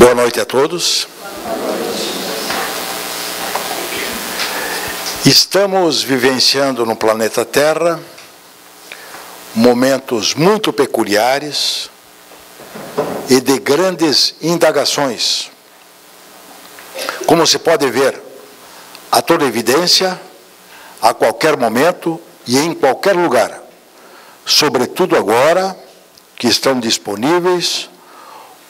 Boa noite a todos. Estamos vivenciando no planeta Terra momentos muito peculiares e de grandes indagações. Como se pode ver, a toda evidência, a qualquer momento e em qualquer lugar, sobretudo agora que estão disponíveis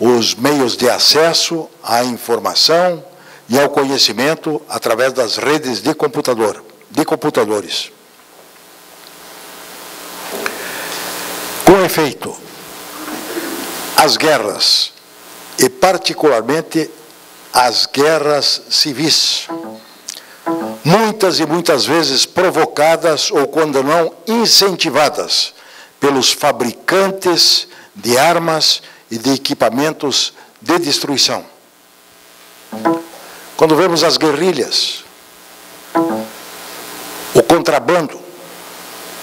os meios de acesso à informação e ao conhecimento através das redes de computadores. Com efeito, as guerras, e particularmente as guerras civis, muitas e muitas vezes provocadas ou, quando não, incentivadas pelos fabricantes de armas e de equipamentos de destruição. Quando vemos as guerrilhas, o contrabando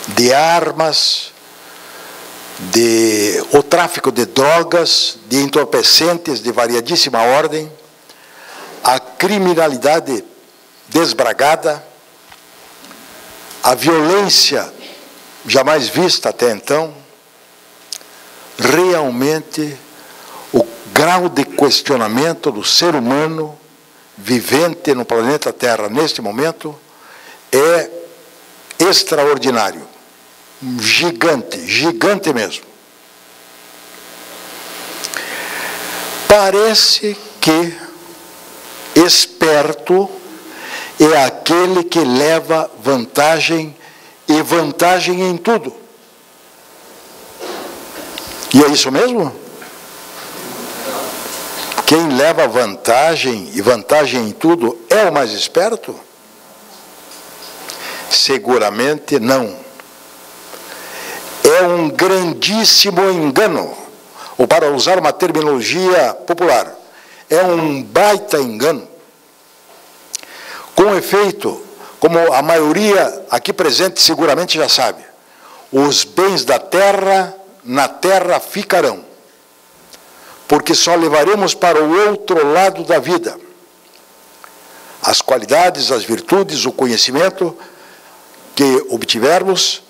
de armas, o tráfico de drogas, de entorpecentes de variadíssima ordem, a criminalidade desbragada, a violência jamais vista até então, realmente o grau de questionamento do ser humano vivente no planeta Terra neste momento é extraordinário, gigante mesmo. Parece que esperto é aquele que leva vantagem, e vantagem em tudo. E é isso mesmo? Quem leva vantagem, e vantagem em tudo, é o mais esperto? Seguramente não. É um grandíssimo engano, ou, para usar uma terminologia popular, é um baita engano. Com efeito, como a maioria aqui presente seguramente já sabe, os bens da terra na terra ficarão, porque só levaremos para o outro lado da vida as qualidades, as virtudes, o conhecimento que obtivermos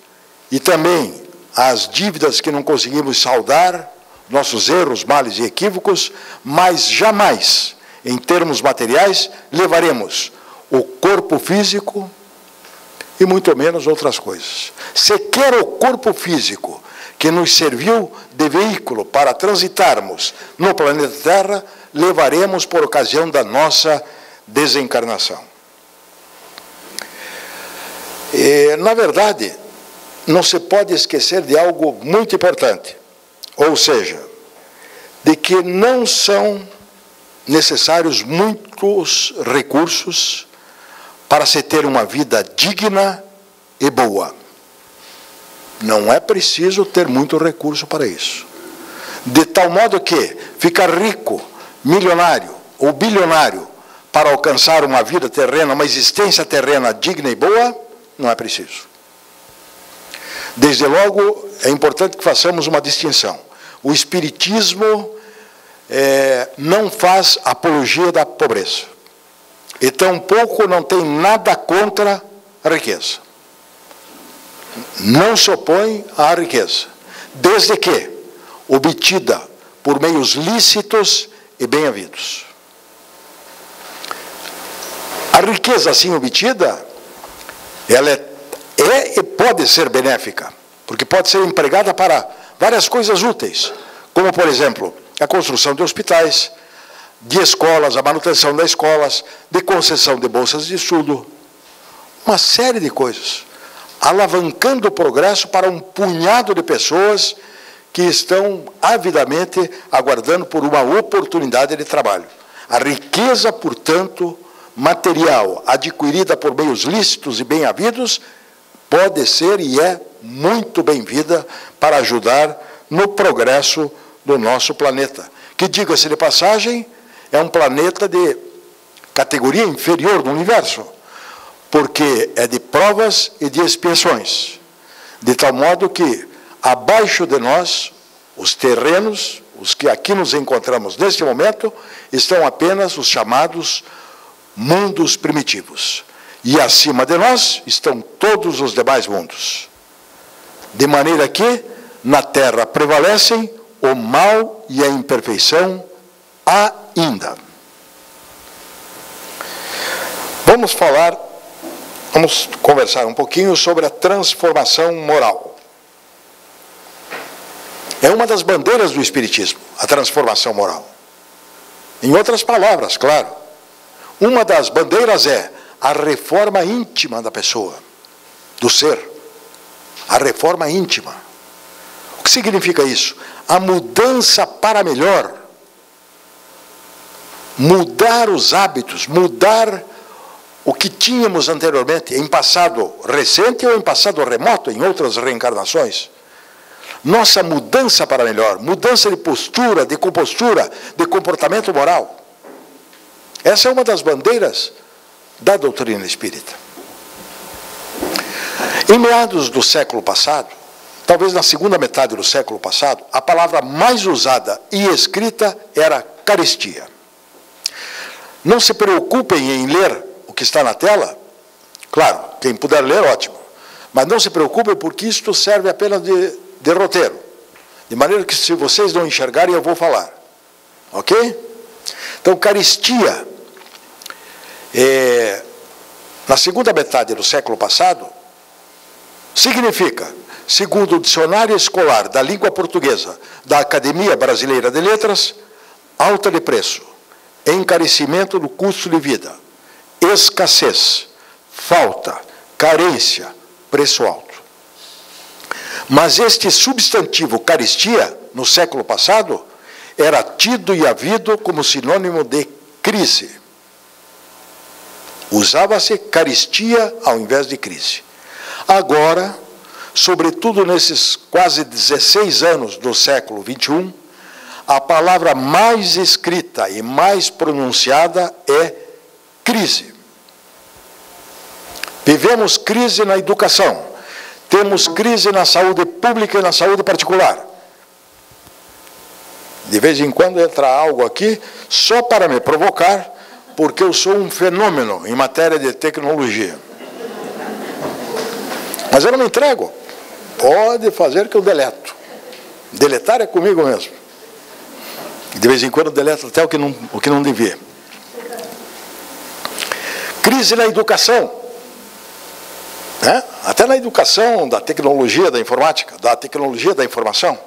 e também as dívidas que não conseguimos saldar, nossos erros, males e equívocos, mas jamais, em termos materiais, levaremos o corpo físico e muito menos outras coisas. Sequer o corpo físico que nos serviu de veículo para transitarmos no planeta Terra, levaremos por ocasião da nossa desencarnação. Na verdade, não se pode esquecer de algo muito importante, ou seja, de que não são necessários muitos recursos para se ter uma vida digna e boa. Não é preciso ter muito recurso para isso. De tal modo que ficar rico, milionário ou bilionário para alcançar uma vida terrena, uma existência terrena digna e boa, não é preciso. Desde logo, é importante que façamos uma distinção. O Espiritismo não faz apologia da pobreza. E tampouco não tem nada contra a riqueza. Não se opõe à riqueza, desde que obtida por meios lícitos e bem-havidos. A riqueza assim obtida, ela é e pode ser benéfica, porque pode ser empregada para várias coisas úteis, como, por exemplo, a construção de hospitais, de escolas, a manutenção das escolas, de concessão de bolsas de estudo, uma série de coisas, alavancando o progresso para um punhado de pessoas que estão avidamente aguardando por uma oportunidade de trabalho. A riqueza, portanto, material, adquirida por meios lícitos e bem-havidos, pode ser e é muito bem-vinda para ajudar no progresso do nosso planeta, que, diga-se de passagem, é um planeta de categoria inferior do universo, porque é de provas e de expiações, de tal modo que, abaixo de nós, os terrenos, os que aqui nos encontramos neste momento, estão apenas os chamados mundos primitivos. E acima de nós estão todos os demais mundos. De maneira que na Terra prevalecem o mal e a imperfeição ainda. Vamos conversar um pouquinho sobre a transformação moral. É uma das bandeiras do Espiritismo, a transformação moral. Em outras palavras, claro, uma das bandeiras é a reforma íntima da pessoa, do ser. A reforma íntima. O que significa isso? A mudança para melhor. Mudar os hábitos, mudar o que tínhamos anteriormente, em passado recente ou em passado remoto, em outras reencarnações. Nossa mudança para melhor, mudança de postura, de compostura, de comportamento moral. Essa é uma das bandeiras da doutrina espírita. Em meados do século passado, talvez na segunda metade do século passado, a palavra mais usada e escrita era carestia. Não se preocupem em ler o que está na tela. Claro, quem puder ler, ótimo. Mas não se preocupem, porque isto serve apenas de roteiro. De maneira que, se vocês não enxergarem, eu vou falar. Ok? Então, carestia, na segunda metade do século passado, significa, segundo o Dicionário Escolar da Língua Portuguesa da Academia Brasileira de Letras, alta de preço, encarecimento do custo de vida, escassez, falta, carência, preço alto. Mas este substantivo carestia, no século passado, era tido e havido como sinônimo de crise. Usava-se carestia ao invés de crise. Agora, sobretudo nesses quase 16 anos do século XXI, a palavra mais escrita e mais pronunciada é crise. Vivemos crise na educação, temos crise na saúde pública e na saúde particular. De vez em quando entra algo aqui só para me provocar, porque eu sou um fenômeno em matéria de tecnologia. Mas eu não me entrego. Pode fazer que eu deleto. Deletar é comigo mesmo. De vez em quando eu deleto até o que não devia. Crise na educação. Né? Até na educação da tecnologia da informática, da tecnologia da informação.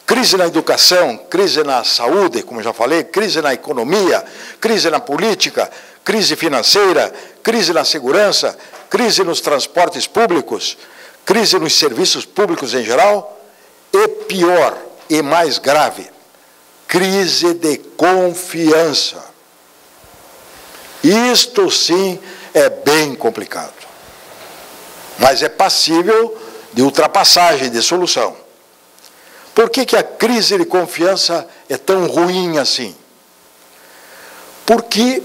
Crise na educação, crise na saúde, como já falei, crise na economia, crise na política, crise financeira, crise na segurança, crise nos transportes públicos, crise nos serviços públicos em geral, e pior e mais grave, crise de confiança. Isto sim é bem complicado, mas é passível de ultrapassagem, de solução. Por que a crise de confiança é tão ruim assim? Porque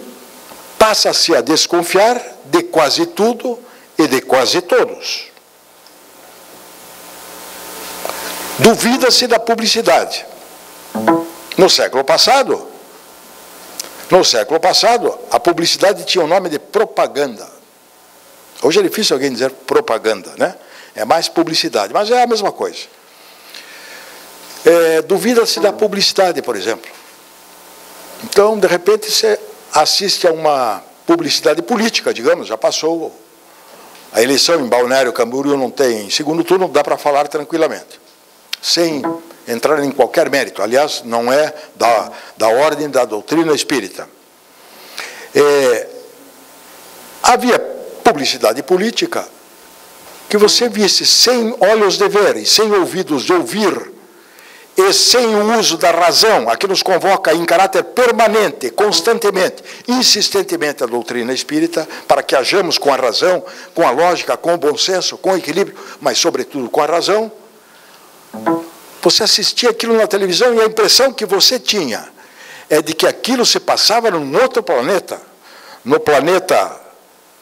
passa-se a desconfiar de quase tudo e de quase todos. Duvida-se da publicidade. No século passado, a publicidade tinha o nome de propaganda. Hoje é difícil alguém dizer propaganda, né? É mais publicidade, mas é a mesma coisa. Duvida-se da publicidade, por exemplo. Então, de repente, você assiste a uma publicidade política, digamos, já passou a eleição em Balneário Camboriú, não tem segundo turno, dá para falar tranquilamente, sem entrar em qualquer mérito. Aliás, não é da ordem da doutrina espírita. Havia publicidade política que você visse sem olhos de ver e sem ouvidos de ouvir, e sem o uso da razão, a que nos convoca em caráter permanente, constantemente, insistentemente a doutrina espírita, para que hajamos com a razão, com a lógica, com o bom senso, com o equilíbrio, mas sobretudo com a razão. Você assistia aquilo na televisão e a impressão que você tinha é de que aquilo se passava num outro planeta, no planeta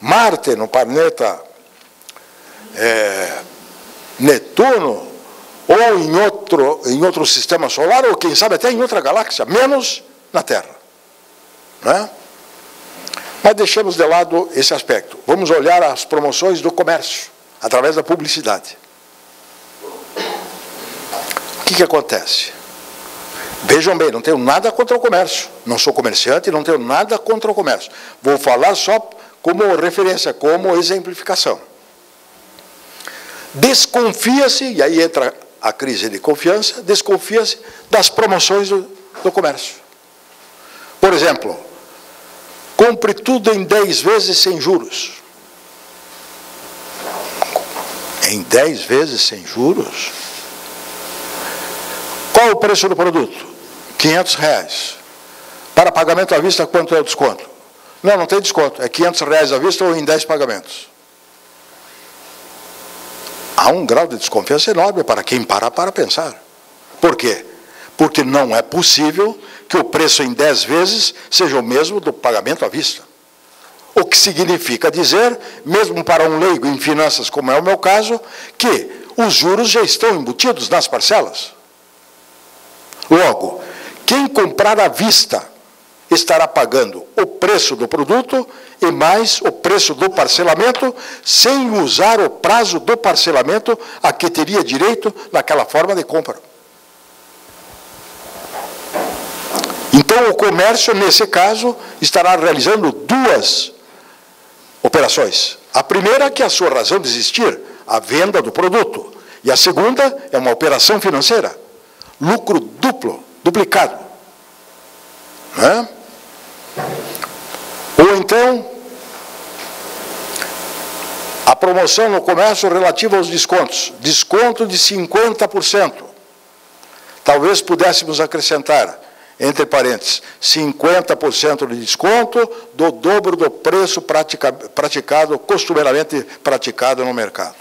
Marte, no planeta Netuno, ou em outro sistema solar, ou quem sabe até em outra galáxia, menos na Terra. Né? Mas deixamos de lado esse aspecto. Vamos olhar as promoções do comércio, através da publicidade. O que acontece? Vejam bem, não tenho nada contra o comércio. Não sou comerciante e não tenho nada contra o comércio. Vou falar só como referência, como exemplificação. Desconfia-se, e aí entra a crise de confiança, desconfia-se das promoções do comércio. Por exemplo, compre tudo em 10 vezes sem juros. Em 10 vezes sem juros? Qual o preço do produto? R$500. Para pagamento à vista, quanto é o desconto? Não, não tem desconto. É R$500 à vista ou em 10 pagamentos. Há um grau de desconfiança enorme para quem parar para pensar. Por quê? Porque não é possível que o preço em 10 vezes seja o mesmo do pagamento à vista. O que significa dizer, mesmo para um leigo em finanças, como é o meu caso, que os juros já estão embutidos nas parcelas. Logo, quem comprar à vista estará pagando o preço do produto e mais o preço do parcelamento, sem usar o prazo do parcelamento a que teria direito naquela forma de compra. Então, o comércio, nesse caso, estará realizando duas operações. A primeira, que é a sua razão de existir, a venda do produto. E a segunda é uma operação financeira. Lucro duplo, duplicado. Né? Ou então, a promoção no comércio relativa aos descontos. Desconto de 50%. Talvez pudéssemos acrescentar, entre parênteses, 50% de desconto do dobro do preço praticado, costumeiramente praticado no mercado.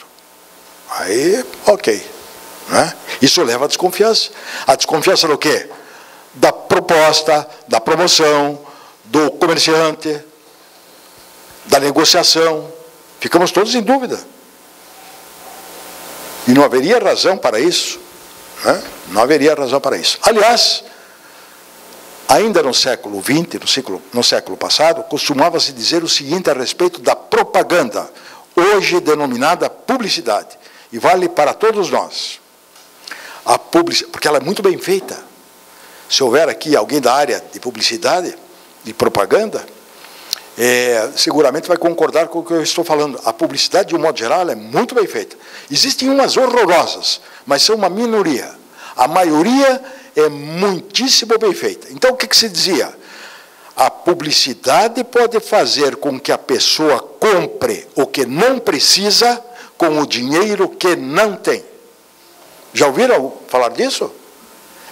Aí, ok. Né? Isso leva à desconfiança. A desconfiança do quê? Da proposta, da promoção, do comerciante, da negociação. Ficamos todos em dúvida. E não haveria razão para isso. Né? Não haveria razão para isso. Aliás, ainda no século XX, no século passado, costumava-se dizer o seguinte a respeito da propaganda, hoje denominada publicidade. E vale para todos nós. A publicidade, porque ela é muito bem feita. Se houver aqui alguém da área de publicidade e propaganda, seguramente vai concordar com o que eu estou falando. A publicidade, de um modo geral, ela é muito bem feita. Existem umas horrorosas, mas são uma minoria. A maioria é muitíssimo bem feita. Então, o que se dizia? A publicidade pode fazer com que a pessoa compre o que não precisa com o dinheiro que não tem. Já ouviram falar disso?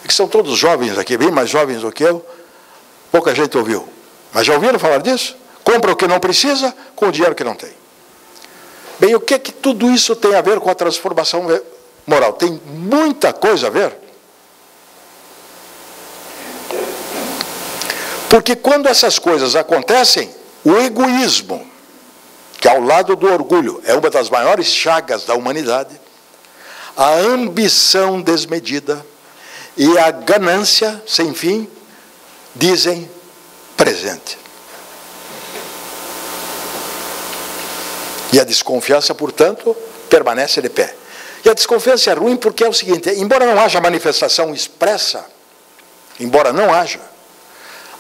É que são todos jovens aqui, bem mais jovens do que eu. Pouca gente ouviu. Mas já ouviram falar disso? Compra o que não precisa com o dinheiro que não tem. Bem, o que é que tudo isso tem a ver com a transformação moral? Tem muita coisa a ver. Porque quando essas coisas acontecem, o egoísmo, que ao lado do orgulho é uma das maiores chagas da humanidade, a ambição desmedida e a ganância sem fim dizem presente. E a desconfiança, portanto, permanece de pé. E a desconfiança é ruim porque é o seguinte, embora não haja manifestação expressa, embora não haja,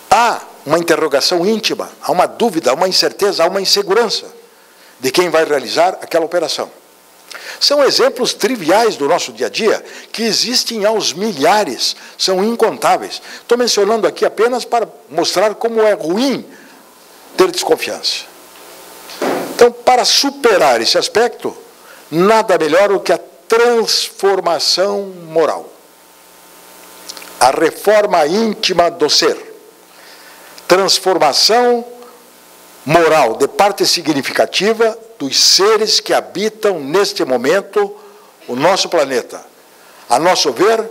há uma interrogação íntima, há uma dúvida, há uma incerteza, há uma insegurança de quem vai realizar aquela operação. São exemplos triviais do nosso dia a dia que existem aos milhares, são incontáveis. Estou mencionando aqui apenas para mostrar como é ruim ter desconfiança. Então, para superar esse aspecto, nada melhor do que a transformação moral. A reforma íntima do ser. Transformação moral de parte significativa dos seres que habitam neste momento o nosso planeta. A nosso ver,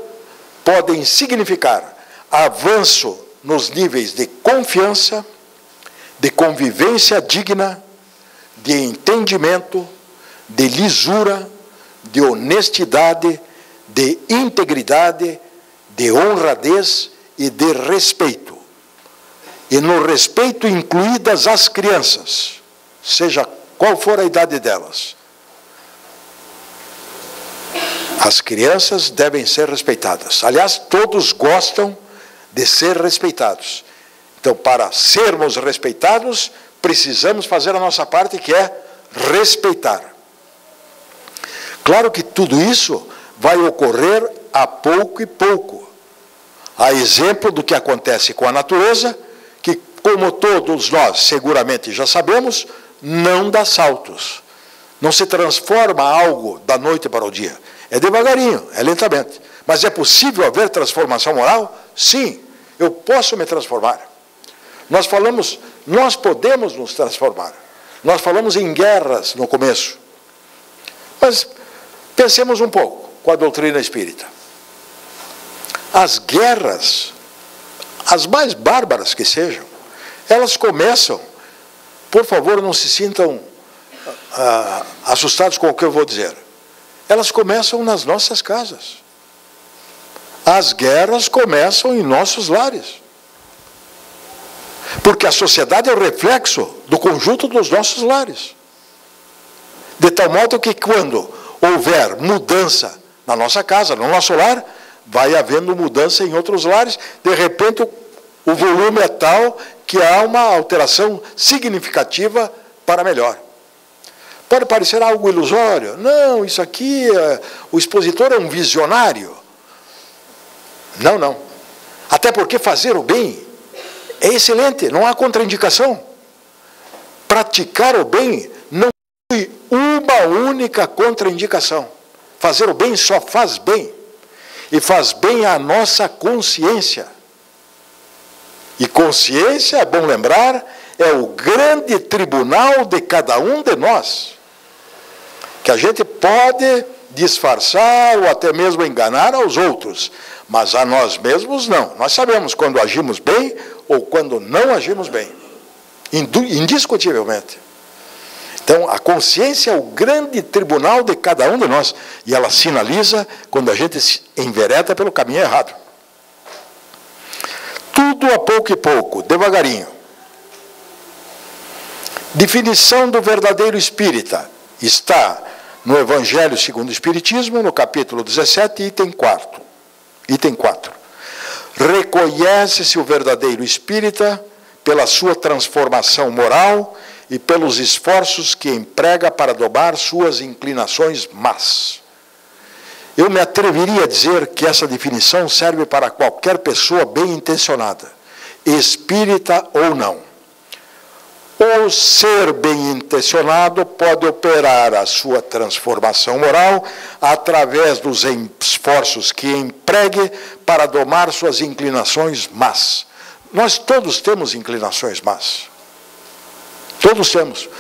podem significar avanço nos níveis de confiança, de convivência digna, de entendimento, de lisura, de honestidade, de integridade, de honradez e de respeito. E no respeito incluídas as crianças, seja qual for a idade delas. As crianças devem ser respeitadas. Aliás, todos gostam de ser respeitados. Então, para sermos respeitados, precisamos fazer a nossa parte, que é respeitar. Claro que tudo isso vai ocorrer a pouco e pouco. A exemplo do que acontece com a natureza, que, como todos nós seguramente já sabemos, não dá saltos. Não se transforma algo da noite para o dia. É devagarinho, é lentamente. Mas é possível haver transformação moral? Sim, eu posso me transformar. Nós falamos, nós podemos nos transformar. Nós falamos em guerras no começo. Mas pensemos um pouco com a doutrina espírita. As guerras, as mais bárbaras que sejam, elas começam, por favor, não se sintam assustados com o que eu vou dizer. Elas começam nas nossas casas. As guerras começam em nossos lares. Porque a sociedade é o reflexo do conjunto dos nossos lares. De tal modo que quando houver mudança na nossa casa, no nosso lar, vai havendo mudança em outros lares. De repente, o volume é tal que há uma alteração significativa para melhor. Pode parecer algo ilusório. Não, isso aqui, o expositor é um visionário. Não, não. Até porque fazer o bem é excelente, não há contraindicação. Praticar o bem não tem uma única contraindicação. Fazer o bem só faz bem. E faz bem à nossa consciência. E consciência, é bom lembrar, é o grande tribunal de cada um de nós. Que a gente pode disfarçar ou até mesmo enganar aos outros, mas a nós mesmos não. Nós sabemos quando agimos bem ou quando não agimos bem, indiscutivelmente. Então, a consciência é o grande tribunal de cada um de nós, e ela sinaliza quando a gente se envereda pelo caminho errado. Tudo a pouco e pouco, devagarinho. Definição do verdadeiro espírita está no Evangelho segundo o Espiritismo, no capítulo 17, item 4. Item 4. Reconhece-se o verdadeiro espírita pela sua transformação moral e pelos esforços que emprega para domar suas inclinações más. Eu me atreveria a dizer que essa definição serve para qualquer pessoa bem intencionada, espírita ou não. O ser bem intencionado pode operar a sua transformação moral através dos esforços que empregue para domar suas inclinações más. Nós todos temos inclinações más. Todos temos.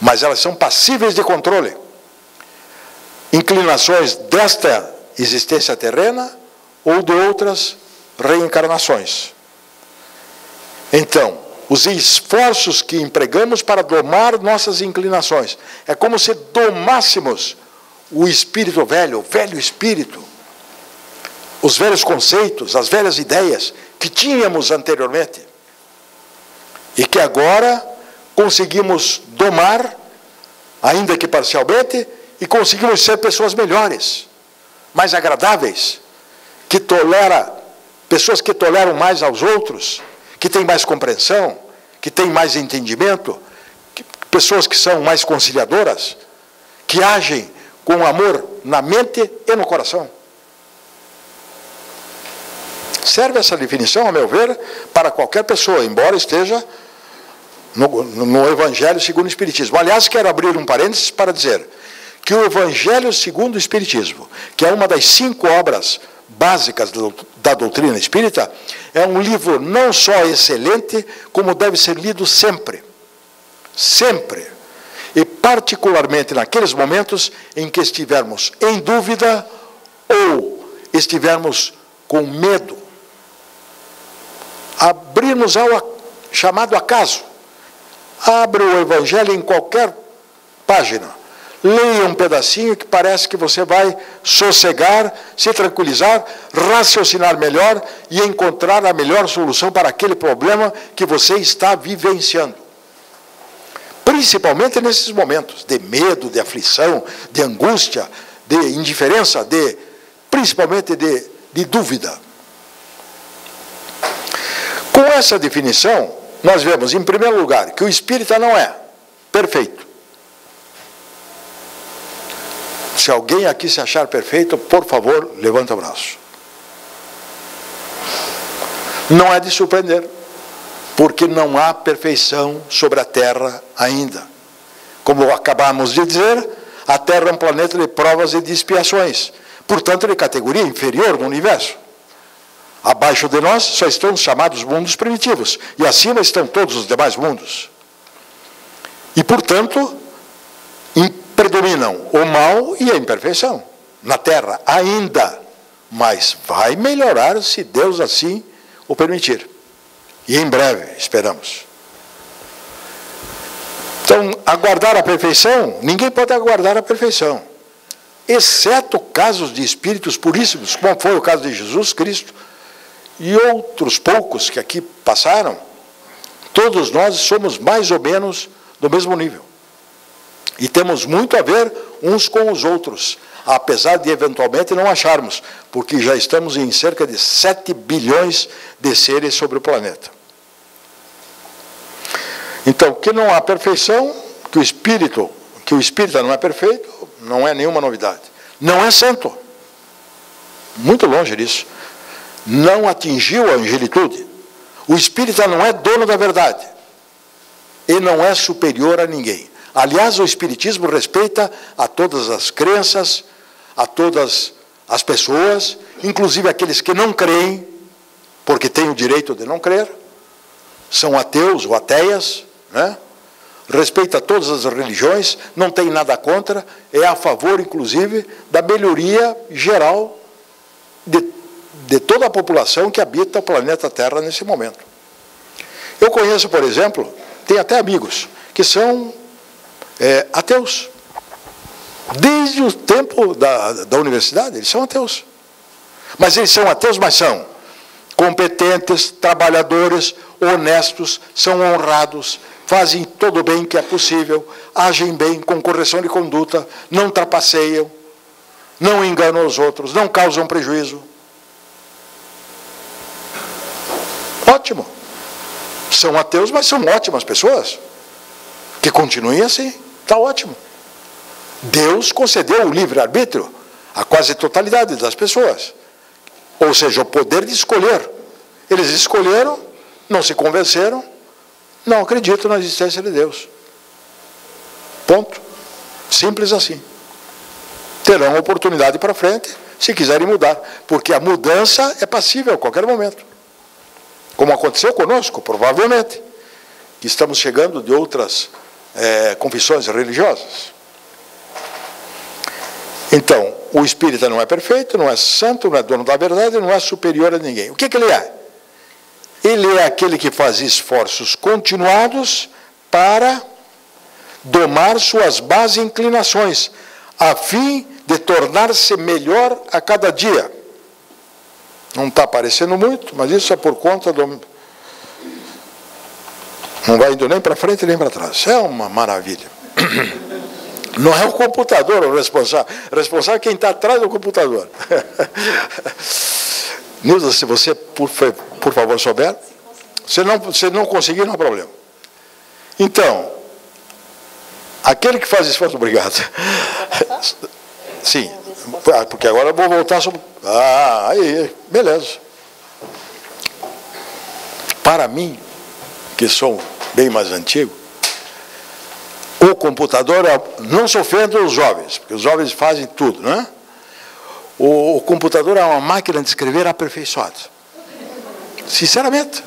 Mas elas são passíveis de controle. Inclinações desta existência terrena ou de outras reencarnações. Então, os esforços que empregamos para domar nossas inclinações. É como se domássemos o espírito velho, o velho espírito, os velhos conceitos, as velhas ideias que tínhamos anteriormente e que agora conseguimos domar, ainda que parcialmente, e conseguimos ser pessoas melhores, mais agradáveis, pessoas que toleram mais aos outros, que têm mais compreensão, que têm mais entendimento, pessoas que são mais conciliadoras, que agem com amor na mente e no coração. Serve essa definição, a meu ver, para qualquer pessoa, embora esteja no Evangelho segundo o Espiritismo. Aliás, quero abrir um parênteses para dizer que o Evangelho segundo o Espiritismo, que é uma das 5 obras básicas da doutrina espírita, é um livro não só excelente, como deve ser lido sempre. Sempre. E particularmente naqueles momentos em que estivermos em dúvida ou estivermos com medo. Abrirmos ao chamado acaso. Abre o Evangelho em qualquer página. leia um pedacinho que parece que você vai sossegar, se tranquilizar, raciocinar melhor e encontrar a melhor solução para aquele problema que você está vivenciando. Principalmente nesses momentos de medo, de aflição, de angústia, de indiferença, principalmente de dúvida. Com essa definição, nós vemos, em primeiro lugar, que o espírita não é perfeito. Se alguém aqui se achar perfeito, por favor, levanta o braço. Não é de surpreender, porque não há perfeição sobre a Terra ainda. Como acabamos de dizer, a Terra é um planeta de provas e de expiações, portanto, de categoria inferior no universo. Abaixo de nós só estão os chamados mundos primitivos, e acima estão todos os demais mundos. E, portanto, predominam o mal e a imperfeição na Terra ainda, mas vai melhorar se Deus assim o permitir. E em breve, esperamos. Então, aguardar a perfeição, ninguém pode aguardar a perfeição, exceto casos de espíritos puríssimos, como foi o caso de Jesus Cristo e outros poucos que aqui passaram. Todos nós somos mais ou menos do mesmo nível. E temos muito a ver uns com os outros, apesar de eventualmente não acharmos, porque já estamos em cerca de 7 bilhões de seres sobre o planeta. Então, que não há perfeição, que o espírita não é perfeito, não é nenhuma novidade. Não é santo. Muito longe disso. Não atingiu a angelitude. O espírita não é dono da verdade. E não é superior a ninguém. Aliás, o espiritismo respeita a todas as crenças, a todas as pessoas, inclusive aqueles que não creem, porque têm o direito de não crer, são ateus ou ateias, né? Respeita todas as religiões, não tem nada contra, é a favor, inclusive, da melhoria geral de toda a população que habita o planeta Terra nesse momento. Eu conheço, por exemplo, tenho até amigos que são ateus. Desde o tempo da universidade, eles são ateus. Mas eles são ateus, mas são competentes, trabalhadores, honestos, são honrados, fazem todo o bem que é possível, agem bem, com correção de conduta, não trapaceiam, não enganam os outros, não causam prejuízo. Ótimo. São ateus, mas são ótimas pessoas. Que continuem assim. Está ótimo. Deus concedeu o livre-arbítrio a quase totalidade das pessoas. Ou seja, o poder de escolher. Eles escolheram, não se convenceram, não acreditam na existência de Deus. Ponto. Simples assim. Terão oportunidade para frente, se quiserem mudar. Porque a mudança é passível a qualquer momento. Como aconteceu conosco, provavelmente. Que estamos chegando de outras confissões religiosas. Então, o espírita não é perfeito, não é santo, não é dono da verdade, não é superior a ninguém. O que ele é? Ele é aquele que faz esforços continuados para domar suas más inclinações, a fim de tornar-se melhor a cada dia. Não está aparecendo muito, mas isso é por conta do... Não vai indo nem para frente nem para trás. É uma maravilha. Não é o computador o responsável. O responsável é quem está atrás do computador. Nilda, se você, por favor, souber. Se não conseguir, não há problema. Então, aquele que faz esforço... Obrigado. Sim, porque agora eu vou voltar sobre... aí, beleza. Para mim, que sou bem mais antigo, o computador, não se ofenda os jovens, porque os jovens fazem tudo, né? O computador é uma máquina de escrever aperfeiçoada. Sinceramente.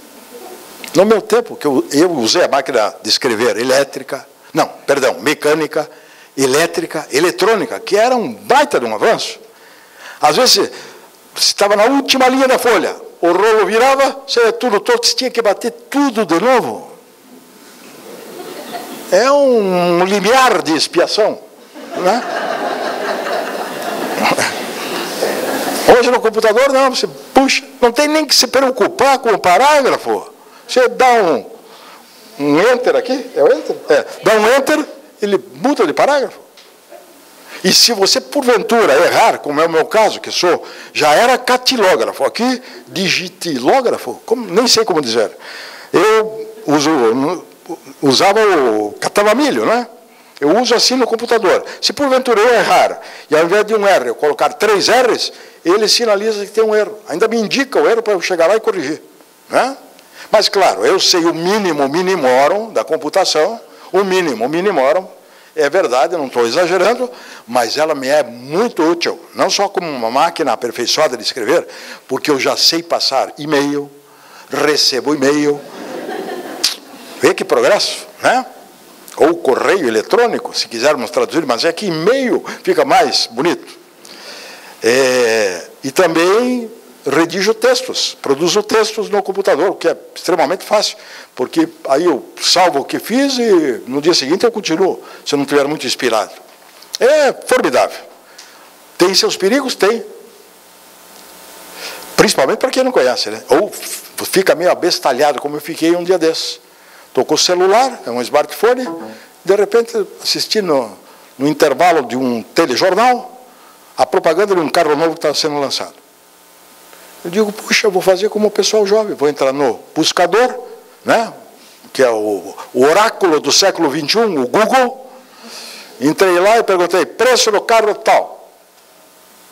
No meu tempo, que eu usei a máquina de escrever mecânica, elétrica, eletrônica, que era um baita de um avanço. Às vezes, você estava na última linha da folha, o rolo virava, você tudo torto, você tinha que bater tudo de novo. É um limiar de expiação. né? Hoje no computador não, você puxa, não tem nem que se preocupar com o parágrafo. Você dá um enter aqui, é o enter? É, dá um enter, ele muda de parágrafo. E se você, porventura, errar, como é o meu caso, que já era catilógrafo, aqui, digitilógrafo, nem sei como dizer. Eu usava catava milho, né? Eu uso assim no computador. Se porventura eu errar, e ao invés de um R eu colocar 3 R's, ele sinaliza que tem um erro. Ainda me indica o erro para eu chegar lá e corrigir, né? Mas, claro, eu sei o mínimo minimorum da computação, o mínimo minimorum. É verdade, eu não estou exagerando, mas ela me é muito útil, não só como uma máquina aperfeiçoada de escrever, porque eu já sei passar e-mail, recebo e-mail. Vê que progresso, né? Ou correio eletrônico, se quisermos traduzir, mas é que e-mail fica mais bonito. E também redijo textos, produzo textos no computador, o que é extremamente fácil, porque aí eu salvo o que fiz e no dia seguinte eu continuo, se eu não estiver muito inspirado. É formidável. Tem seus perigos? Tem. Principalmente para quem não conhece, né? Ou fica meio abestalhado, como eu fiquei um dia desses. Estou com o celular, é um smartphone, de repente assisti no intervalo de um telejornal a propaganda de um carro novo que estava sendo lançado. Eu digo, puxa, eu vou fazer como o pessoal jovem, vou entrar no buscador, né, que é o oráculo do século XXI, o Google. Entrei lá e perguntei, preço do carro tal.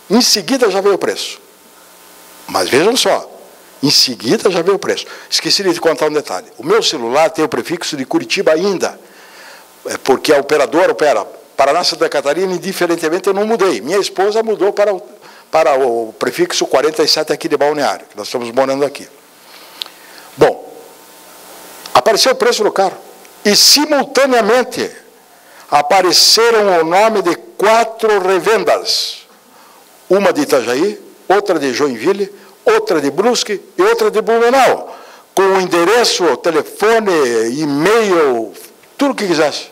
Em seguida já veio o preço. Mas vejam só, em seguida já veio o preço. Esqueci de contar um detalhe. O meu celular tem o prefixo de Curitiba ainda, porque a operadora opera Paraná, Santa Catarina, indiferentemente eu não mudei. Minha esposa mudou para o prefixo 47 aqui de Balneário, que nós estamos morando aqui. Bom, apareceu o preço do carro. E, simultaneamente, apareceram o nome de 4 revendas. Uma de Itajaí, outra de Joinville, outra de Brusque e outra de Blumenau, com o endereço, telefone, e-mail, tudo o que quisesse.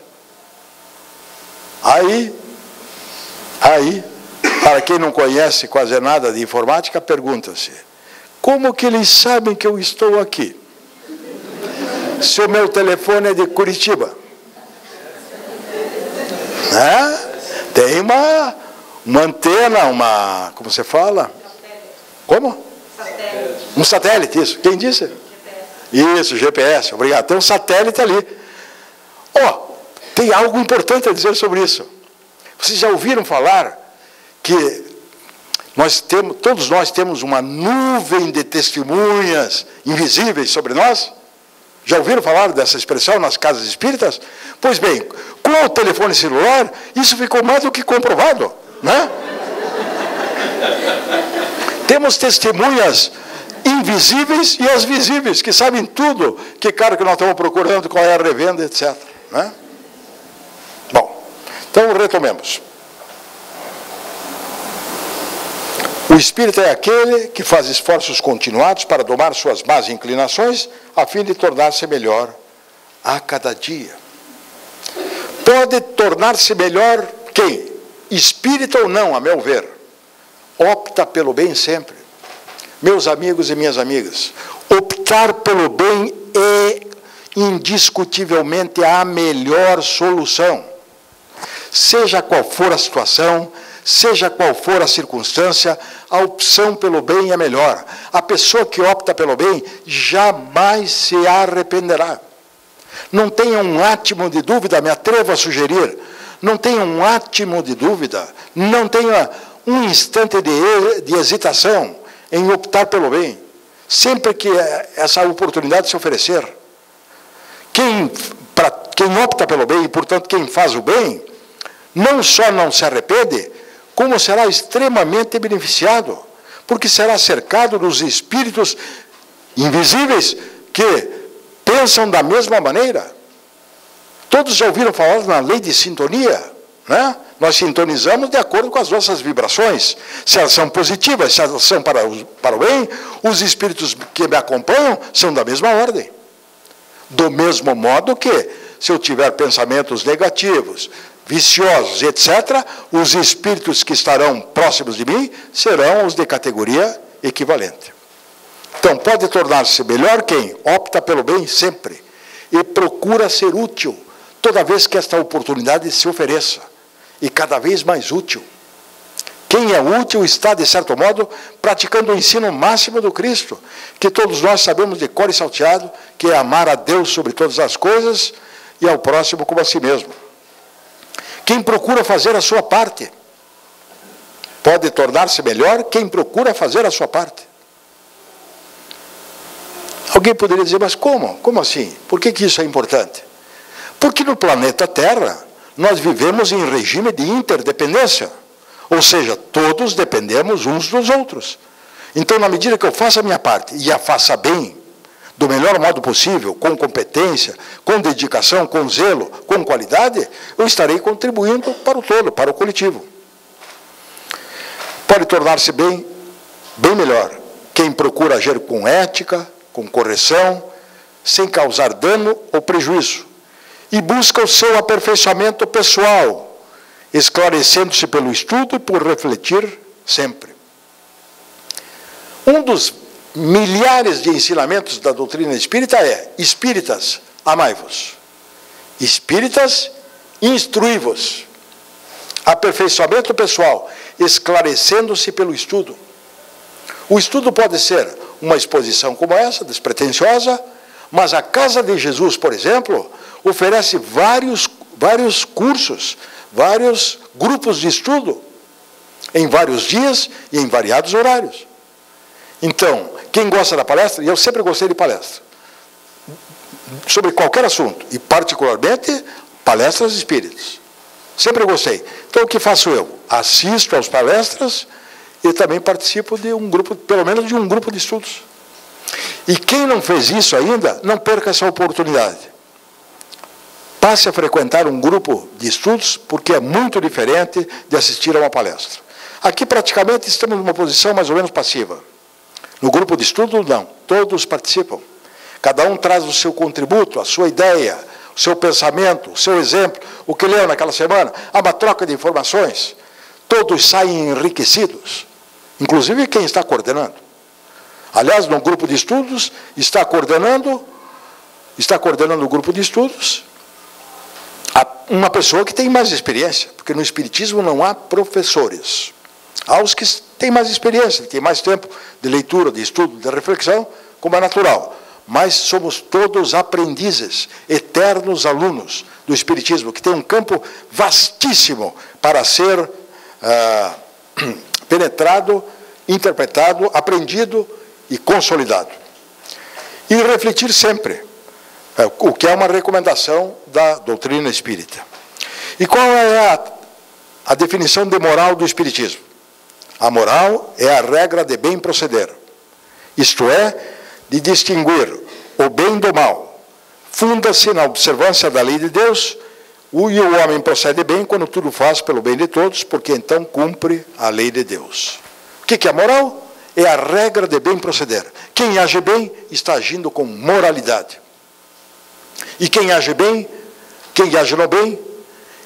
Aí, para quem não conhece quase nada de informática, pergunta-se, como que eles sabem que eu estou aqui? Se o meu telefone é de Curitiba. Tem uma antena, como você fala? Como? Satélite. Um satélite, isso. Quem disse? GPS. Isso, GPS, obrigado. Tem um satélite ali. Tem algo importante a dizer sobre isso. Vocês já ouviram falar que todos nós temos uma nuvem de testemunhas invisíveis sobre nós? Já ouviram falar dessa expressão nas casas espíritas? Pois bem, com o telefone celular, isso ficou mais do que comprovado, né? Temos testemunhas invisíveis e as visíveis, que sabem tudo, que carro que nós estamos procurando, qual é a revenda, etc. Né? Bom, então retomemos. O espírito é aquele que faz esforços continuados para domar suas más inclinações, a fim de tornar-se melhor a cada dia. Pode tornar-se melhor quem? Espírito ou não, a meu ver, opta pelo bem sempre. Meus amigos e minhas amigas, optar pelo bem é indiscutivelmente a melhor solução. Seja qual for a situação, seja qual for a circunstância, a opção pelo bem é melhor. A pessoa que opta pelo bem jamais se arrependerá. Não tenha um átimo de dúvida, me atrevo a sugerir, não tenha um átimo de dúvida, não tenha um instante de hesitação em optar pelo bem, sempre que essa oportunidade se oferecer. Quem opta pelo bem, e portanto quem faz o bem, não só não se arrepende, como será extremamente beneficiado, porque será cercado dos espíritos invisíveis que pensam da mesma maneira. Todos já ouviram falar na lei de sintonia, né? Nós sintonizamos de acordo com as nossas vibrações. Se elas são positivas, se elas são para o bem, os espíritos que me acompanham são da mesma ordem. Do mesmo modo que, se eu tiver pensamentos negativos, viciosos, etc., os espíritos que estarão próximos de mim serão os de categoria equivalente. Então, pode tornar-se melhor quem opta pelo bem sempre e procura ser útil toda vez que esta oportunidade se ofereça, e cada vez mais útil. Quem é útil está, de certo modo, praticando o ensino máximo do Cristo, que todos nós sabemos de cor e salteado, que é amar a Deus sobre todas as coisas e ao próximo como a si mesmo. Quem procura fazer a sua parte, pode tornar-se melhor quem procura fazer a sua parte. Alguém poderia dizer, mas como? Como assim? Por que isso é importante? Porque no planeta Terra, nós vivemos em regime de interdependência. Ou seja, todos dependemos uns dos outros. Então, na medida que eu faça a minha parte e a faça bem, do melhor modo possível, com competência, com dedicação, com zelo, com qualidade, eu estarei contribuindo para o todo, para o coletivo. Pode tornar-se bem melhor quem procura agir com ética, com correção, sem causar dano ou prejuízo, e busca o seu aperfeiçoamento pessoal, esclarecendo-se pelo estudo e por refletir sempre. Um dos milhares de ensinamentos da doutrina espírita é: espíritas, amai-vos. Espíritas, instruí-vos. Aperfeiçoamento pessoal, esclarecendo-se pelo estudo. O estudo pode ser uma exposição como essa, despretensiosa, mas a Casa de Jesus, por exemplo, oferece vários cursos, vários grupos de estudo, em vários dias e em variados horários. Então, quem gosta da palestra, e eu sempre gostei de palestra, sobre qualquer assunto, e particularmente palestras espíritas. Sempre gostei. Então, o que faço eu? Assisto às palestras e também participo de um grupo, pelo menos de um grupo de estudos. E quem não fez isso ainda, não perca essa oportunidade. Passe a frequentar um grupo de estudos, porque é muito diferente de assistir a uma palestra. Aqui, praticamente, estamos numa posição mais ou menos passiva. No grupo de estudo, não. Todos participam. Cada um traz o seu contributo, a sua ideia, o seu pensamento, o seu exemplo, o que leu naquela semana. Há uma troca de informações. Todos saem enriquecidos, inclusive quem está coordenando. Aliás, no grupo de estudos, está coordenando o grupo de estudos uma pessoa que tem mais experiência, porque no Espiritismo não há professores. Há os que têm mais experiência, que têm mais tempo de leitura, de estudo, de reflexão, como é natural. Mas somos todos aprendizes, eternos alunos do Espiritismo, que tem um campo vastíssimo para ser penetrado, interpretado, aprendido e consolidado. E refletir sempre, o que é uma recomendação da doutrina espírita. E qual é a definição de moral do Espiritismo? A moral é a regra de bem proceder, isto é, de distinguir o bem do mal. Funda-se na observância da lei de Deus, e o homem procede bem quando tudo faz pelo bem de todos, porque então cumpre a lei de Deus. O que é a moral? É a regra de bem proceder. Quem age bem está agindo com moralidade. E quem age bem, quem age no bem,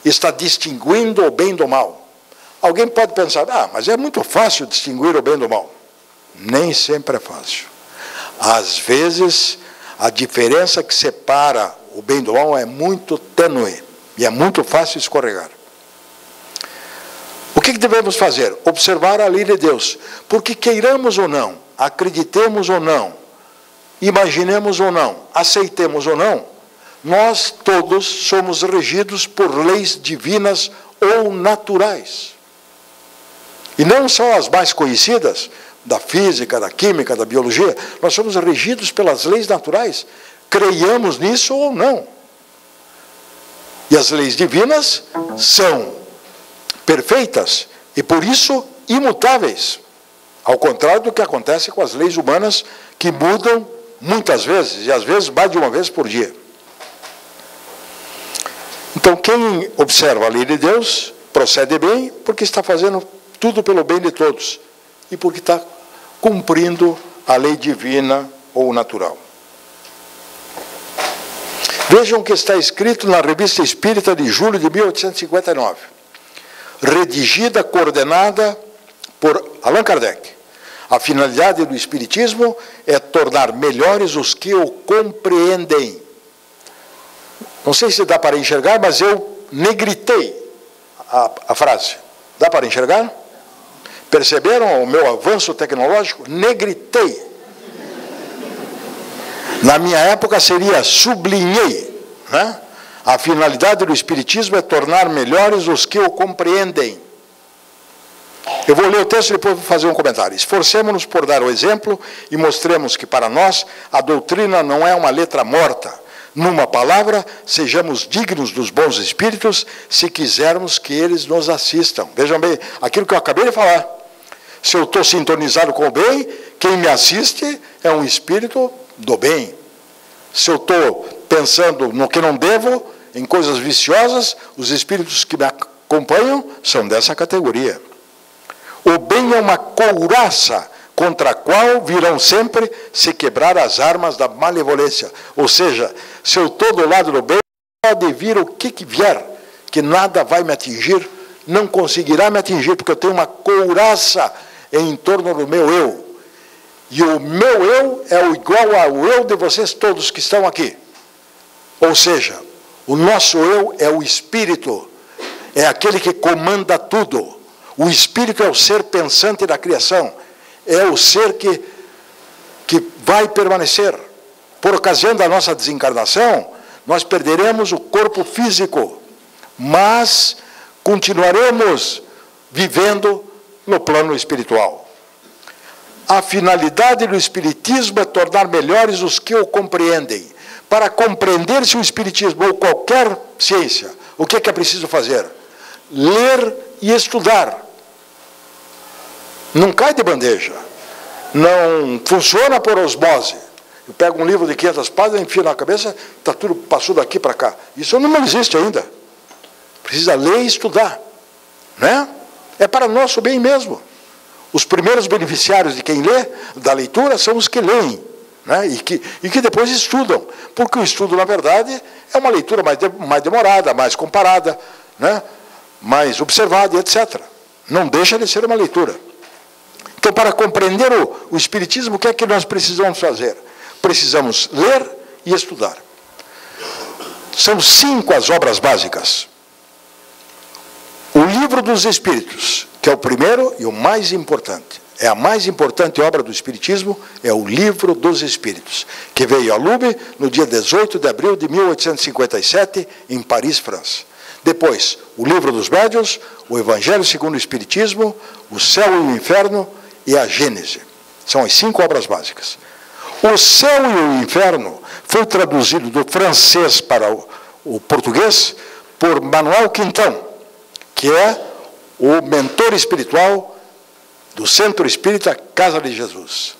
está distinguindo o bem do mal. Alguém pode pensar, mas é muito fácil distinguir o bem do mal. Nem sempre é fácil. Às vezes, a diferença que separa o bem do mal é muito tênue e é muito fácil escorregar. O que devemos fazer? Observar a lei de Deus. Porque queiramos ou não, acreditemos ou não, imaginemos ou não, aceitemos ou não, nós todos somos regidos por leis divinas ou naturais. E não só as mais conhecidas, da física, da química, da biologia, nós somos regidos pelas leis naturais, creiamos nisso ou não. E as leis divinas são perfeitas e, por isso, imutáveis. Ao contrário do que acontece com as leis humanas, que mudam muitas vezes, e às vezes mais de uma vez por dia. Então, quem observa a lei de Deus, procede bem, porque está fazendo tudo pelo bem de todos, e porque está cumprindo a lei divina ou natural. Vejam o que está escrito na Revista Espírita de julho de 1859, redigida, coordenada por Allan Kardec. A finalidade do Espiritismo é tornar melhores os que o compreendem. Não sei se dá para enxergar, mas eu negritei a frase. Dá para enxergar? Perceberam o meu avanço tecnológico? Negritei. Na minha época seria sublinhei, né? A finalidade do Espiritismo é tornar melhores os que o compreendem. Eu vou ler o texto e depois vou fazer um comentário. Esforcemo-nos por dar o exemplo e mostremos que para nós a doutrina não é uma letra morta. Numa palavra, sejamos dignos dos bons espíritos se quisermos que eles nos assistam. Vejam bem, aquilo que eu acabei de falar. Se eu estou sintonizado com o bem, quem me assiste é um espírito do bem. Se eu estou pensando no que não devo, em coisas viciosas, os espíritos que me acompanham são dessa categoria. O bem é uma couraça contra a qual virão sempre se quebrar as armas da malevolência. Ou seja, se eu estou do lado do bem, pode vir o que vier, que nada vai me atingir, não conseguirá me atingir, porque eu tenho uma couraça em torno do meu eu. E o meu eu é igual ao eu de vocês todos que estão aqui. Ou seja, o nosso eu é o espírito, é aquele que comanda tudo. O espírito é o ser pensante da criação, é o ser que vai permanecer. Por ocasião da nossa desencarnação, nós perderemos o corpo físico, mas continuaremos vivendo no plano espiritual. A finalidade do Espiritismo é tornar melhores os que o compreendem. Para compreender-se o Espiritismo ou qualquer ciência, o que é preciso fazer? Ler e estudar. Não cai de bandeja. Não funciona por osmose. Eu pego um livro de 500 páginas, enfio na cabeça, está tudo, passou daqui para cá. Isso não existe ainda. Precisa ler e estudar. Né? É para nosso bem mesmo. Os primeiros beneficiários de quem lê, da leitura, são os que leem, né? e que depois estudam. Porque o estudo, na verdade, é uma leitura mais demorada, mais comparada, né? Mais observada, etc. Não deixa de ser uma leitura. Então, para compreender o Espiritismo, o que é que nós precisamos fazer? Precisamos ler e estudar. São 5 as obras básicas. O Livro dos Espíritos, que é o primeiro e o mais importante. É a mais importante obra do Espiritismo, é o Livro dos Espíritos, que veio a lume no dia 18 de abril de 1857, em Paris, França. Depois, o Livro dos Médiuns, o Evangelho segundo o Espiritismo, o Céu e o Inferno e a Gênese. São as 5 obras básicas. O Céu e o Inferno foi traduzido do francês para o português por Manuel Quintão, que é o mentor espiritual do Centro Espírita Casa de Jesus.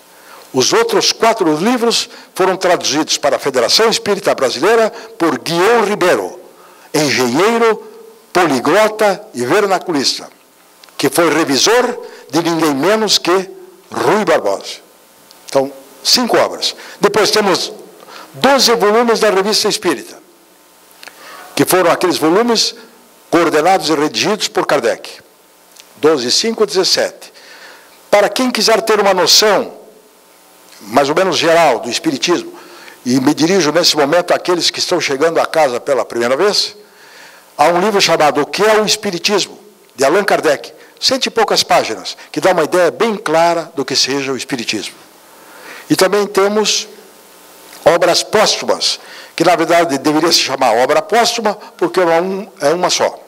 Os outros 4 livros foram traduzidos para a Federação Espírita Brasileira por Guilherme Ribeiro, engenheiro, poliglota e vernaculista, que foi revisor de ninguém menos que Rui Barbosa. Então, 5 obras. Depois temos 12 volumes da Revista Espírita, que foram aqueles volumes coordenados e redigidos por Kardec. 12, 5, 17. Para quem quiser ter uma noção, mais ou menos geral, do Espiritismo, e me dirijo nesse momento àqueles que estão chegando à casa pela primeira vez, há um livro chamado O que é o Espiritismo, de Allan Kardec, 100 e poucas páginas, que dá uma ideia bem clara do que seja o Espiritismo. E também temos obras póstumas, que na verdade deveria se chamar obra póstuma, porque é uma só.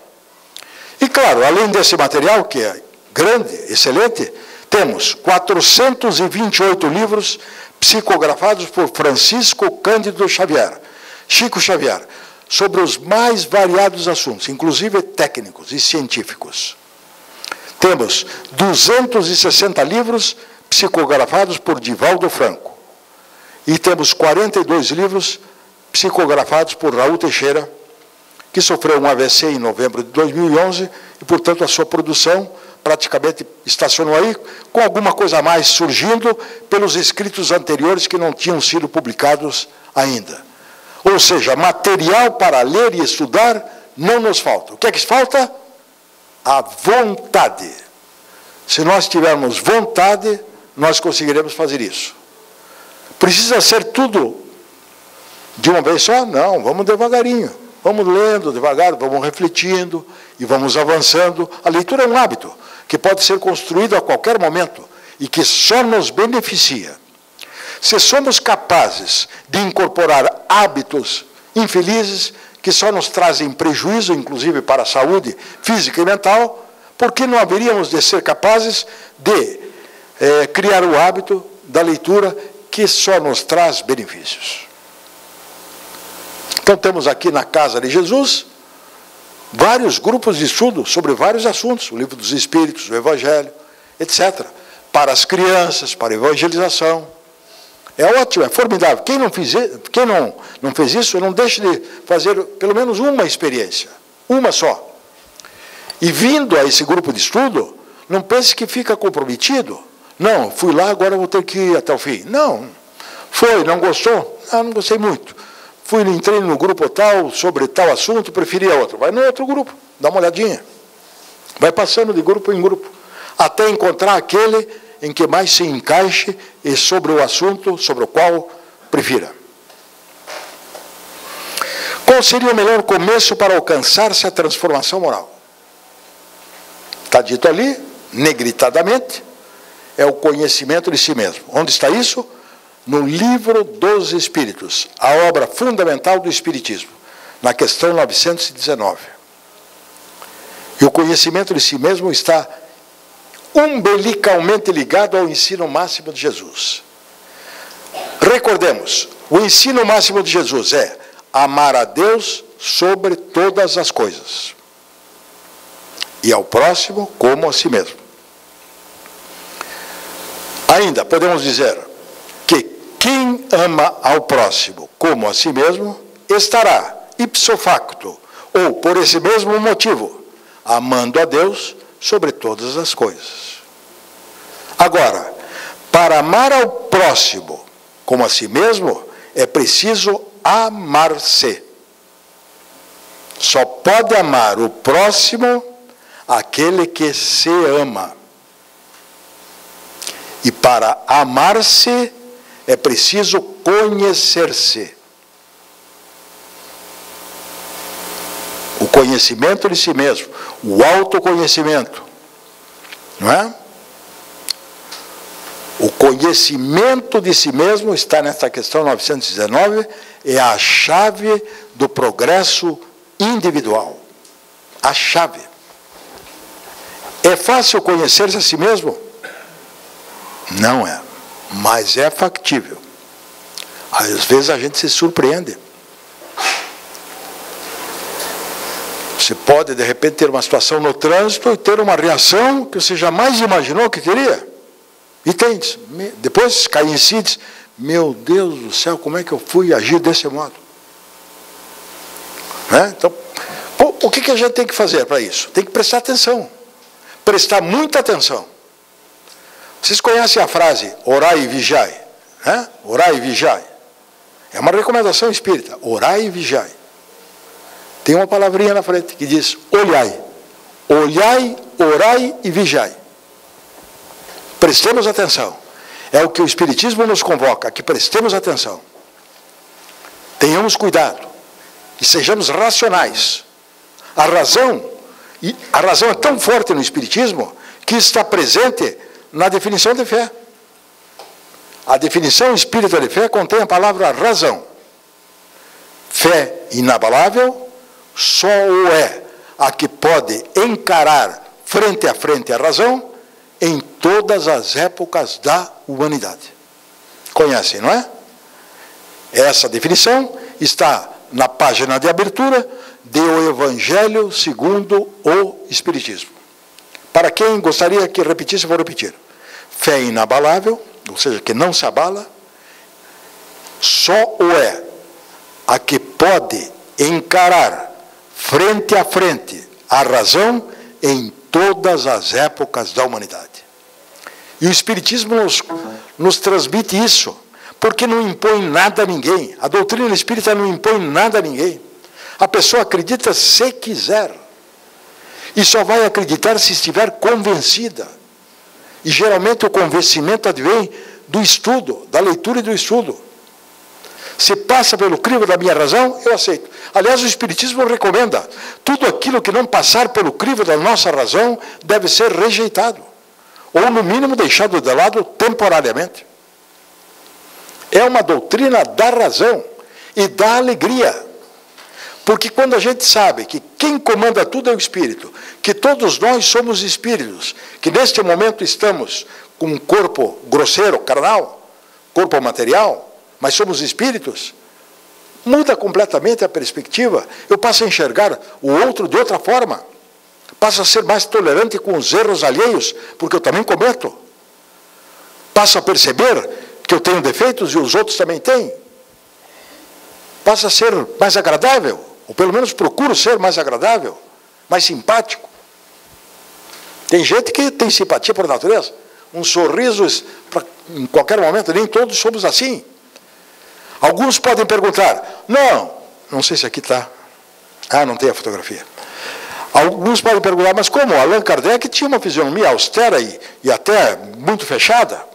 E claro, além desse material, que é grande, excelente, temos 428 livros psicografados por Francisco Cândido Xavier, Chico Xavier, sobre os mais variados assuntos, inclusive técnicos e científicos. Temos 260 livros psicografados por Divaldo Franco. E temos 42 livros psicografados por Raul Teixeira, que sofreu um AVC em novembro de 2011, e, portanto, a sua produção praticamente estacionou aí, com alguma coisa a mais surgindo pelos escritos anteriores que não tinham sido publicados ainda. Ou seja, material para ler e estudar não nos falta. O que é que falta? A vontade. Se nós tivermos vontade, nós conseguiremos fazer isso. Precisa ser tudo de uma vez só? Não, vamos devagarinho. Vamos lendo devagar, vamos refletindo e vamos avançando. A leitura é um hábito que pode ser construído a qualquer momento e que só nos beneficia. Se somos capazes de incorporar hábitos infelizes que só nos trazem prejuízo, inclusive para a saúde física e mental, por que não haveríamos de ser capazes de criar o hábito da leitura que só nos traz benefícios? Então temos aqui na Casa de Jesus vários grupos de estudo sobre vários assuntos, o Livro dos Espíritos, o Evangelho, etc. Para as crianças, para a evangelização. É ótimo, é formidável. Quem não fez isso, não deixe de fazer pelo menos uma experiência, uma só. E vindo a esse grupo de estudo, não pense que fica comprometido. Não, fui lá, agora vou ter que ir até o fim. Não, foi, não gostou? Não gostei muito. Entrei no grupo tal, sobre tal assunto, preferia outro. Vai no outro grupo, dá uma olhadinha. Vai passando de grupo em grupo, até encontrar aquele em que mais se encaixe e sobre o assunto sobre o qual prefira. Qual seria o melhor começo para alcançar-se a transformação moral? Está dito ali, negritadamente, é o conhecimento de si mesmo. Onde está isso? No Livro dos Espíritos, a obra fundamental do Espiritismo, na questão 919. E o conhecimento de si mesmo está umbilicalmente ligado ao ensino máximo de Jesus. Recordemos, o ensino máximo de Jesus é amar a Deus sobre todas as coisas e ao próximo como a si mesmo. Ainda podemos dizer que quem ama ao próximo como a si mesmo estará ipso facto, ou por esse mesmo motivo, amando a Deus sobre todas as coisas. Agora, para amar ao próximo como a si mesmo, é preciso amar-se. Só pode amar o próximo aquele que se ama. E para amar-se, é preciso conhecer-se. O conhecimento de si mesmo, o autoconhecimento, não é? O conhecimento de si mesmo está nesta questão 919, é a chave do progresso individual. A chave. É fácil conhecer-se a si mesmo? Não é, mas é factível. Às vezes a gente se surpreende. Você pode, de repente, ter uma situação no trânsito e ter uma reação que você jamais imaginou que teria. E tem, depois cai em si e diz, meu Deus do céu, como é que eu fui agir desse modo? Né? Então, o que a gente tem que fazer para isso? Tem que prestar atenção. Prestar muita atenção. Vocês conhecem a frase, orai e vigiai? Né? Orai e vigiai. É uma recomendação espírita, orai e vigiai. Tem uma palavrinha na frente que diz, olhai. Olhai, orai e vigiai. Prestemos atenção. É o que o Espiritismo nos convoca, que prestemos atenção. Tenhamos cuidado. E sejamos racionais. A razão é tão forte no Espiritismo que está presente na definição de fé. A definição espírita de fé contém a palavra razão. Fé inabalável só o é a que pode encarar frente a frente a razão em todas as épocas da humanidade. Conhecem, não é? Essa definição está na página de abertura do Evangelho segundo o Espiritismo. Para quem gostaria que repetisse, vou repetir. Fé inabalável, ou seja, que não se abala, só o é a que pode encarar frente a frente a razão em todas as épocas da humanidade. E o Espiritismo nos transmite isso. porque não impõe nada a ninguém. A doutrina espírita não impõe nada a ninguém. A pessoa acredita se quiser. E só vai acreditar se estiver convencida. E geralmente o convencimento advém do estudo, da leitura e do estudo. Se passa pelo crivo da minha razão, eu aceito. Aliás, o Espiritismo recomenda: tudo aquilo que não passar pelo crivo da nossa razão deve ser rejeitado, ou no mínimo deixado de lado temporariamente. É uma doutrina da razão e da alegria. Porque quando a gente sabe que quem comanda tudo é o Espírito, que todos nós somos espíritos, que neste momento estamos com um corpo grosseiro, carnal, corpo material, mas somos espíritos, muda completamente a perspectiva. Eu passo a enxergar o outro de outra forma, passo a ser mais tolerante com os erros alheios, porque eu também cometo. Passo a perceber que eu tenho defeitos e os outros também têm. Passo a ser mais agradável, ou pelo menos procuro ser mais agradável, mais simpático. Tem gente que tem simpatia por natureza, um sorriso em qualquer momento, nem todos somos assim. Alguns podem perguntar, não sei se aqui está, não tem a fotografia. Alguns podem perguntar, mas como? Allan Kardec tinha uma fisionomia austera e até muito fechada.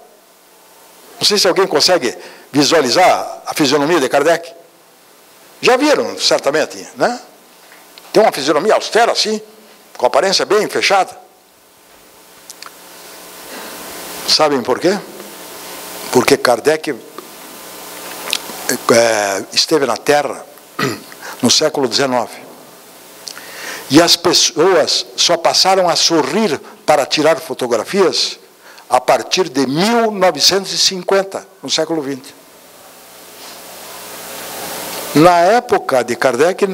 Não sei se alguém consegue visualizar a fisionomia de Kardec. Já viram, certamente, né? Tem uma fisionomia austera assim, com aparência bem fechada. Sabem por quê? Porque Kardec esteve na Terra no século XIX. E as pessoas só passaram a sorrir para tirar fotografias a partir de 1950, no século XX. Na época de Kardec,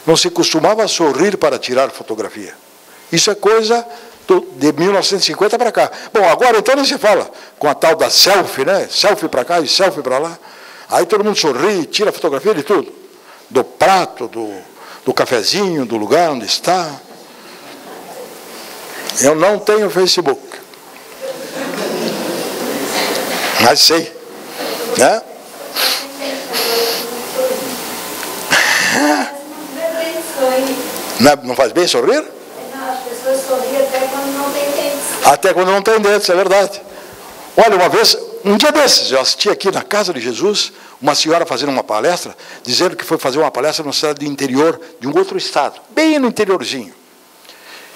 não se costumava sorrir para tirar fotografia. Isso é coisa de 1950 para cá. Bom, agora então nem se fala com a tal da selfie, né? Selfie para cá e selfie para lá. Aí todo mundo sorri, tira fotografia de tudo. Do prato, do cafezinho, do lugar onde está. Eu não tenho Facebook. Mas sei, né? Não faz bem sorrir? Não, as pessoas sorriem até quando não tem dentes. Até quando não tem dentes, é verdade. Olha, uma vez, um dia desses, eu assisti aqui na Casa de Jesus, uma senhora fazendo uma palestra, dizendo que foi fazer uma palestra numa cidade do interior, de um outro estado, bem no interiorzinho.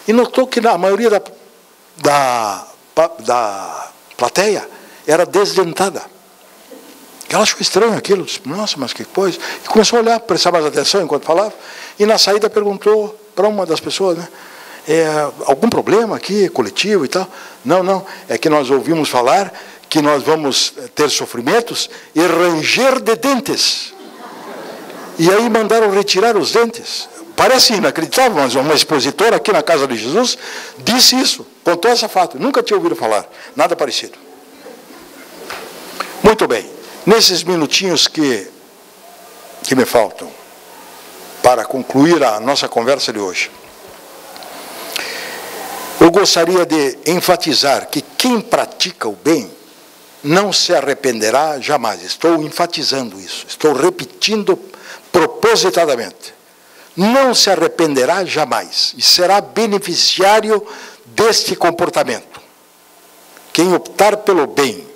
E notou que a maioria da plateia era desdentada. Ela achou estranho aquilo, disse, nossa, mas que coisa. E começou a olhar, prestar mais atenção enquanto falava, e na saída perguntou para uma das pessoas, né, algum problema aqui, coletivo e tal? Não, é que nós ouvimos falar que nós vamos ter sofrimentos e ranger de dentes. E aí mandaram retirar os dentes. Parece inacreditável, mas uma expositora aqui na Casa de Jesus disse isso, contou essa fato. Nunca tinha ouvido falar, nada parecido. Muito bem. Nesses minutinhos que me faltam para concluir a nossa conversa de hoje, eu gostaria de enfatizar que quem pratica o bem não se arrependerá jamais. Estou enfatizando isso, estou repetindo propositadamente. Não se arrependerá jamais e será beneficiário deste comportamento. Quem optar pelo bem,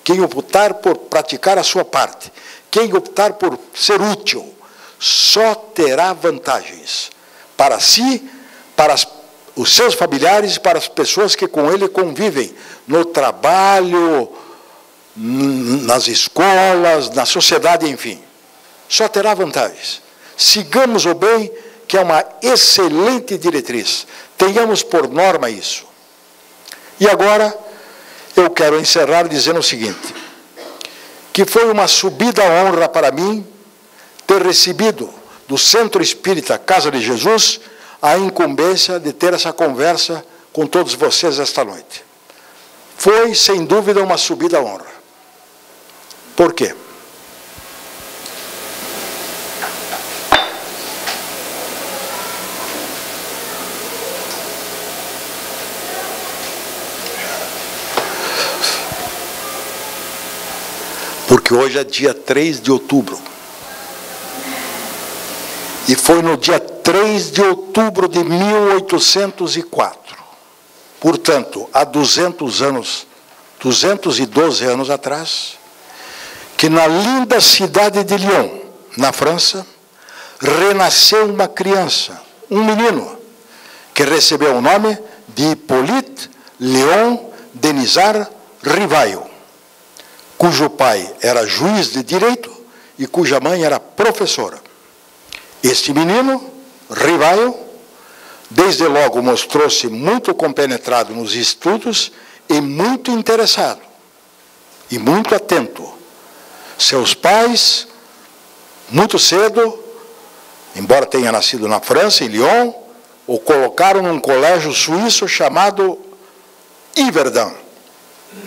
quem optar por praticar a sua parte, quem optar por ser útil, só terá vantagens para si, para os seus familiares e para as pessoas que com ele convivem, no trabalho, nas escolas, na sociedade, enfim. Só terá vantagens. Sigamos o bem, que é uma excelente diretriz. Tenhamos por norma isso. E agora, eu quero encerrar dizendo o seguinte, que foi uma subida honra para mim ter recebido do Centro Espírita Casa de Jesus a incumbência de ter essa conversa com todos vocês esta noite. Foi, sem dúvida, uma subida honra. Por quê? que hoje é dia 3 de outubro. E foi no dia 3 de outubro de 1804. Portanto, há 212 anos atrás, que na linda cidade de Lyon, na França, renasceu uma criança, um menino, que recebeu o nome de Hippolyte Léon Denisard Rivail, cujo pai era juiz de direito e cuja mãe era professora. Este menino, Rivail, desde logo mostrou-se muito compenetrado nos estudos e muito interessado e muito atento. Seus pais, muito cedo, embora tenha nascido na França, em Lyon, o colocaram num colégio suíço chamado Yverdun.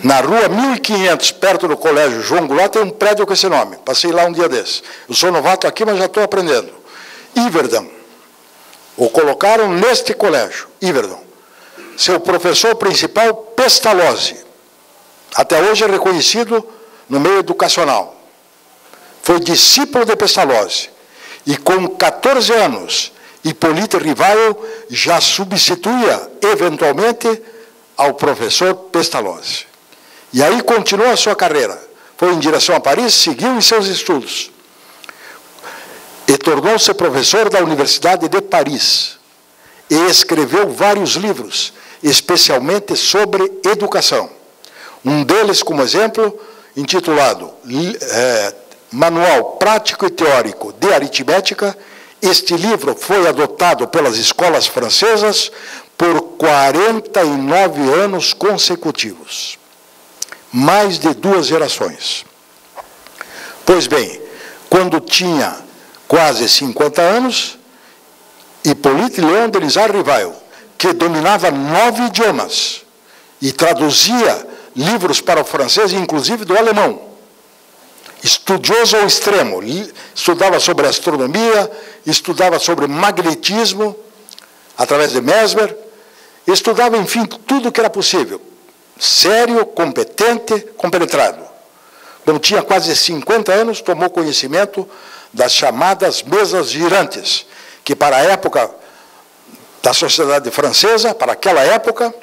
Na rua 1500, perto do colégio João Goulart, tem um prédio com esse nome. Passei lá um dia desses. Eu sou novato aqui, mas já estou aprendendo. Yverdun. O colocaram neste colégio, Yverdun. Seu professor principal, Pestalozzi. Até hoje é reconhecido no meio educacional. Foi discípulo de Pestalozzi. E com 14 anos, Hippolyte Rivail já substituía, eventualmente, ao professor Pestalozzi. E aí continuou a sua carreira. Foi em direção a Paris, seguiu em seus estudos. E tornou-se professor da Universidade de Paris. E escreveu vários livros, especialmente sobre educação. Um deles, como exemplo, intitulado Manual Prático e Teórico de Aritmética. Este livro foi adotado pelas escolas francesas por 49 anos consecutivos. Mais de 2 gerações. Pois bem, quando tinha quase 50 anos, Hippolyte Léon Denisard Rivail, que dominava 9 idiomas e traduzia livros para o francês, inclusive do alemão, estudioso ao extremo, estudava sobre astronomia, estudava sobre magnetismo, através de Mesmer, estudava, enfim, tudo que era possível. Sério, competente, compenetrado. Quando tinha quase 50 anos, tomou conhecimento das chamadas mesas girantes, que para a época da sociedade francesa, para aquela época,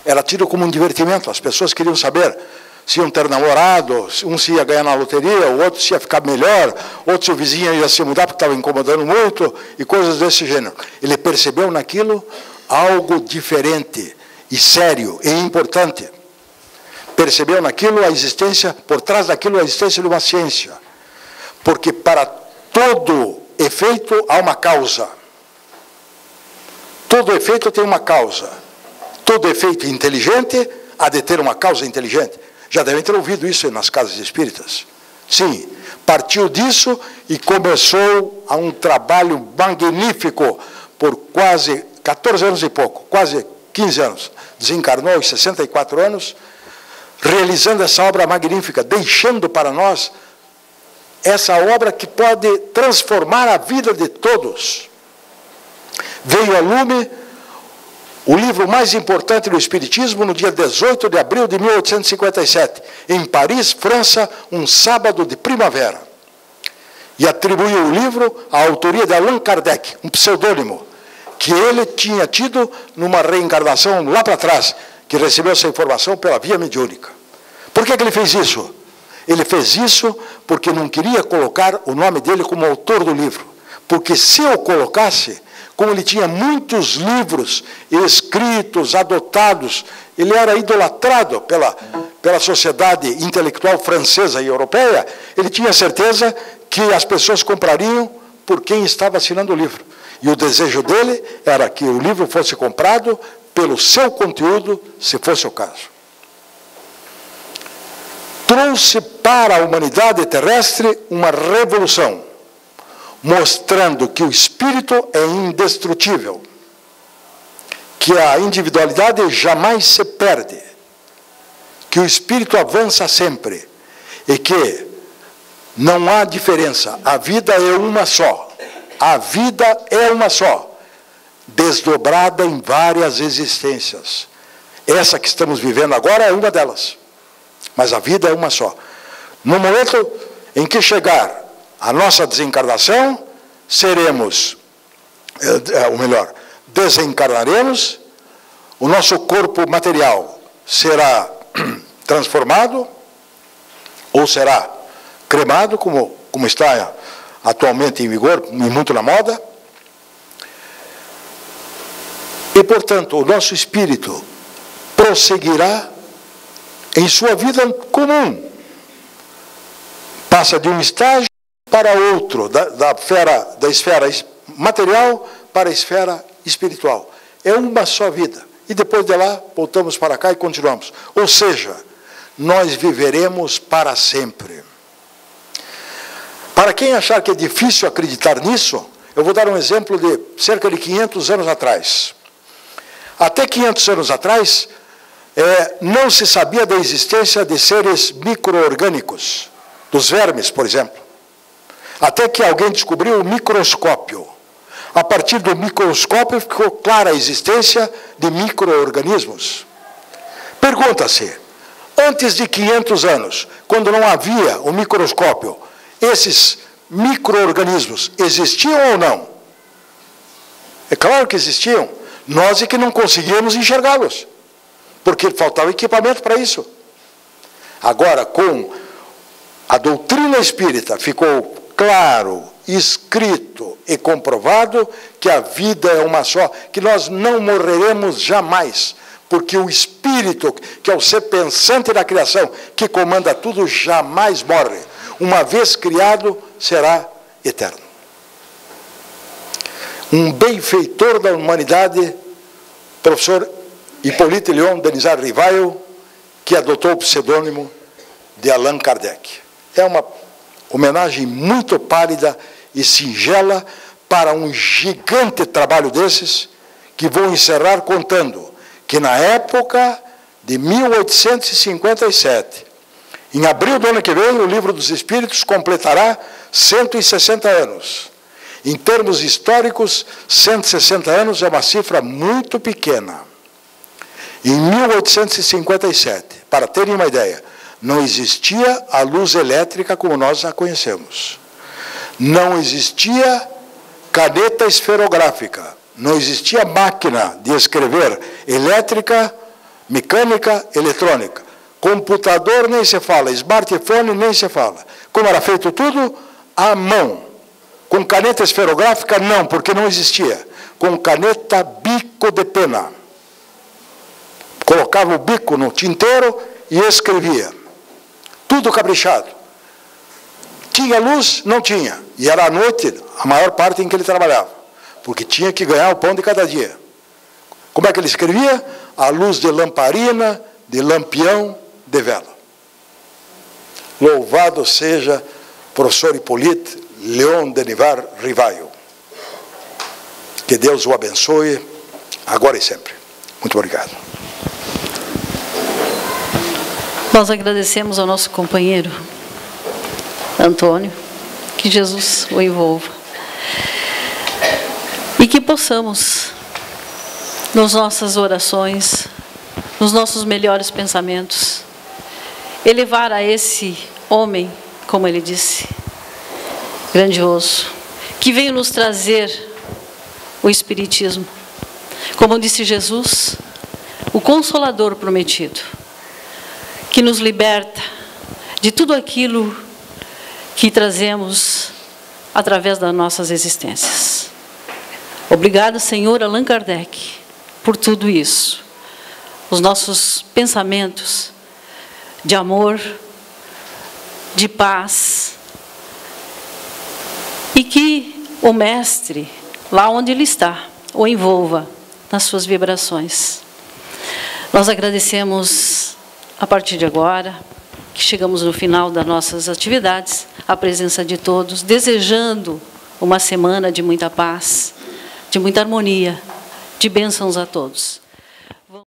era tido como um divertimento. As pessoas queriam saber se iam ter namorado, um se ia ganhar na loteria, o outro se ia ficar melhor, outro se o vizinho ia se mudar porque estava incomodando muito, e coisas desse gênero. Ele percebeu naquilo algo diferente, e sério, e importante. Percebeu naquilo a existência, por trás daquilo a existência de uma ciência. Porque para todo efeito há uma causa. Todo efeito tem uma causa. Todo efeito inteligente há de ter uma causa inteligente. Já devem ter ouvido isso nas casas espíritas. Sim, partiu disso e começou a um trabalho magnífico por quase 14 anos e pouco, quase 15 anos. Desencarnou aos 64 anos, realizando essa obra magnífica, deixando para nós essa obra que pode transformar a vida de todos. Veio a lume o livro mais importante do Espiritismo no dia 18 de abril de 1857, em Paris, França, um sábado de primavera. E atribuiu o livro à autoria de Allan Kardec, um pseudônimo, que ele tinha tido numa reencarnação lá para trás, que recebeu essa informação pela via mediúnica. Por que ele fez isso? Ele fez isso porque não queria colocar o nome dele como autor do livro. Porque se o colocasse, como ele tinha muitos livros escritos, adotados, ele era idolatrado pela sociedade intelectual francesa e europeia, ele tinha certeza que as pessoas comprariam por quem estava assinando o livro. E o desejo dele era que o livro fosse comprado pelo seu conteúdo, se fosse o caso. Trouxe para a humanidade terrestre uma revolução, mostrando que o espírito é indestrutível, que a individualidade jamais se perde, que o espírito avança sempre e que não há diferença, a vida é uma só. A vida é uma só, desdobrada em várias existências. Essa que estamos vivendo agora é uma delas, mas a vida é uma só. No momento em que chegar a nossa desencarnação, seremos, ou melhor, desencarnaremos, o nosso corpo material será transformado, ou será cremado, como está atualmente em vigor, e muito na moda. E, portanto, o nosso espírito prosseguirá em sua vida comum. Passa de um estágio para outro, da esfera material para a esfera espiritual. É uma só vida. E depois de lá, voltamos para cá e continuamos. Ou seja, nós viveremos para sempre. Para quem achar que é difícil acreditar nisso, eu vou dar um exemplo de cerca de 500 anos atrás. Até 500 anos atrás, não se sabia da existência de seres micro-orgânicos, dos vermes, por exemplo. Até que alguém descobriu o microscópio. A partir do microscópio ficou clara a existência de micro-organismos. Pergunta-se, antes de 500 anos, quando não havia o microscópio, esses micro-organismos existiam ou não? É claro que existiam. Nós é que não conseguíamos enxergá-los, porque faltava equipamento para isso. Agora, com a doutrina espírita, ficou claro, escrito e comprovado que a vida é uma só, que nós não morreremos jamais, porque o Espírito, que é o ser pensante da criação, que comanda tudo, jamais morre. Uma vez criado, será eterno. Um benfeitor da humanidade, professor Hippolyte Léon Denis Rivail, que adotou o pseudônimo de Allan Kardec. É uma homenagem muito pálida e singela para um gigante trabalho desses, que vou encerrar contando que na época de 1857, em abril do ano que vem, o Livro dos Espíritos completará 160 anos. Em termos históricos, 160 anos é uma cifra muito pequena. Em 1857, para terem uma ideia, não existia a luz elétrica como nós a conhecemos. Não existia caneta esferográfica. Não existia máquina de escrever elétrica, mecânica, eletrônica. Computador nem se fala, smartphone nem se fala. Como era feito tudo? À mão. Com caneta esferográfica, não, porque não existia. Com caneta bico de pena. Colocava o bico no tinteiro e escrevia. Tudo caprichado. Tinha luz? Não tinha. E era à noite, a maior parte em que ele trabalhava. Porque tinha que ganhar o pão de cada dia. Como é que ele escrevia? À luz de lamparina, de lampião, de vela. Louvado seja professor Hippolyte Léon Denis Rivail. Que Deus o abençoe, agora e sempre. Muito obrigado. Nós agradecemos ao nosso companheiro Antônio, que Jesus o envolva. E que possamos, nas nossas orações, nos nossos melhores pensamentos, elevar a esse homem, como ele disse, grandioso, que veio nos trazer o Espiritismo. Como disse Jesus, o Consolador prometido, que nos liberta de tudo aquilo que trazemos através das nossas existências. Obrigado, Senhor Allan Kardec, por tudo isso. Os nossos pensamentos de amor, de paz, e que o Mestre, lá onde ele está, o envolva nas suas vibrações. Nós agradecemos, a partir de agora, que chegamos no final das nossas atividades, a presença de todos, desejando uma semana de muita paz, de muita harmonia, de bênçãos a todos.